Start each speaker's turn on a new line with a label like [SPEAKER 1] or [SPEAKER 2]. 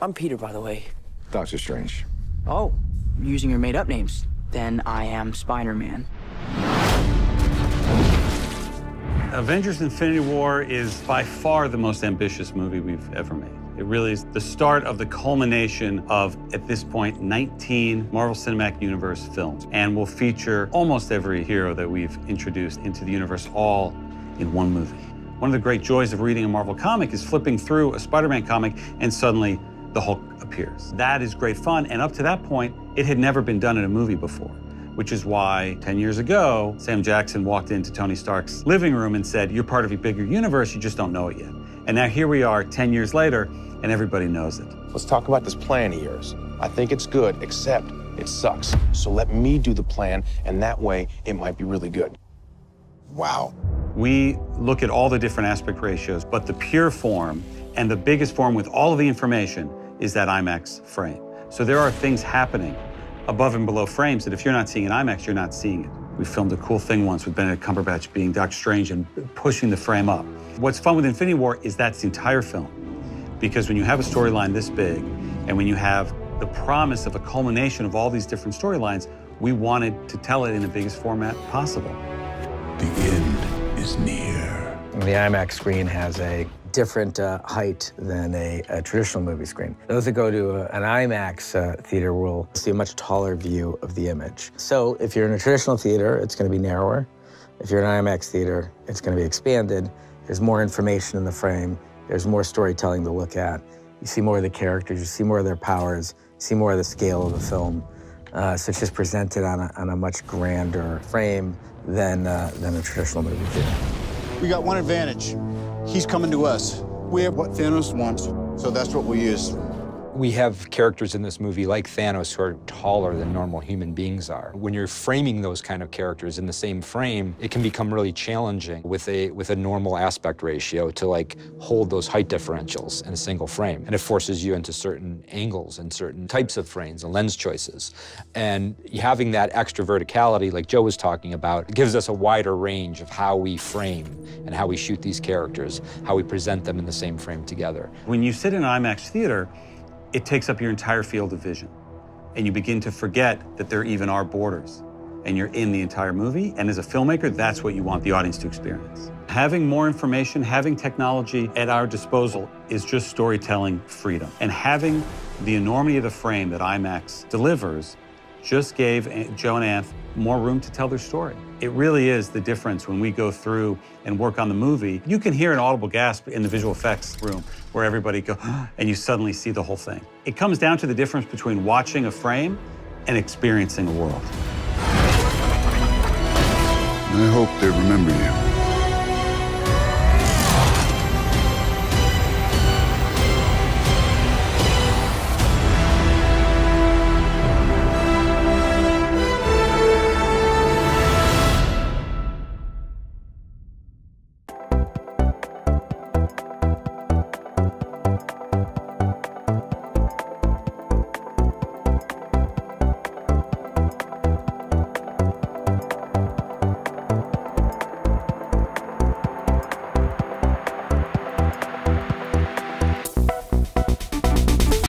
[SPEAKER 1] I'm Peter, by the way.
[SPEAKER 2] Doctor Strange.
[SPEAKER 1] Oh, you're using your made-up names. Then I am Spider-Man.
[SPEAKER 3] Avengers: Infinity War is by far the most ambitious movie we've ever made. It really is the start of the culmination of, at this point, 19 Marvel Cinematic Universe films, and will feature almost every hero that we've introduced into the universe all in one movie. One of the great joys of reading a Marvel comic is flipping through a Spider-Man comic and suddenly the Hulk appears. That is great fun, and up to that point, it had never been done in a movie before, which is why 10 years ago, Sam Jackson walked into Tony Stark's living room and said, "You're part of a bigger universe, you just don't know it yet." And now here we are 10 years later, and everybody knows it.
[SPEAKER 2] Let's talk about this plan of yours. I think it's good, except it sucks. So let me do the plan, and that way it might be really good. Wow.
[SPEAKER 3] We look at all the different aspect ratios, but the pure form and the biggest form with all of the information is that IMAX frame. So there are things happening above and below frames that if you're not seeing in IMAX, you're not seeing it. We filmed a cool thing once with Benedict Cumberbatch being Doctor Strange and pushing the frame up. What's fun with Infinity War is that's the entire film. Because when you have a storyline this big, and when you have the promise of a culmination of all these different storylines, we wanted to tell it in the biggest format possible.
[SPEAKER 4] The end is near.
[SPEAKER 5] The IMAX screen has a different height than a traditional movie screen. Those that go to an IMAX theater will see a much taller view of the image. So if you're in a traditional theater, it's going to be narrower. If you're in an IMAX theater, it's going to be expanded. There's more information in the frame. There's more storytelling to look at. You see more of the characters, you see more of their powers, you see more of the scale of the film. So it's just presented on a much grander frame than a traditional movie theater.
[SPEAKER 6] We got one advantage. He's coming to us. We have what Thanos wants, so that's what we use.
[SPEAKER 7] We have characters in this movie like Thanos who are taller than normal human beings are. When you're framing those kind of characters in the same frame, it can become really challenging with a normal aspect ratio to like hold those height differentials in a single frame. And it forces you into certain angles and certain types of frames and lens choices. And having that extra verticality, like Joe was talking about, it gives us a wider range of how we frame and how we shoot these characters, how we present them in the same frame together.
[SPEAKER 3] When you sit in an IMAX theater, it takes up your entire field of vision. And you begin to forget that there even are borders. And you're in the entire movie. And as a filmmaker, that's what you want the audience to experience. Having more information, having technology at our disposal is just storytelling freedom. And having the enormity of the frame that IMAX delivers just gave Joe and Anth more room to tell their story. It really is the difference when we go through and work on the movie. You can hear an audible gasp in the visual effects room where everybody goes, and you suddenly see the whole thing. It comes down to the difference between watching a frame and experiencing a world.
[SPEAKER 4] I hope they remember you.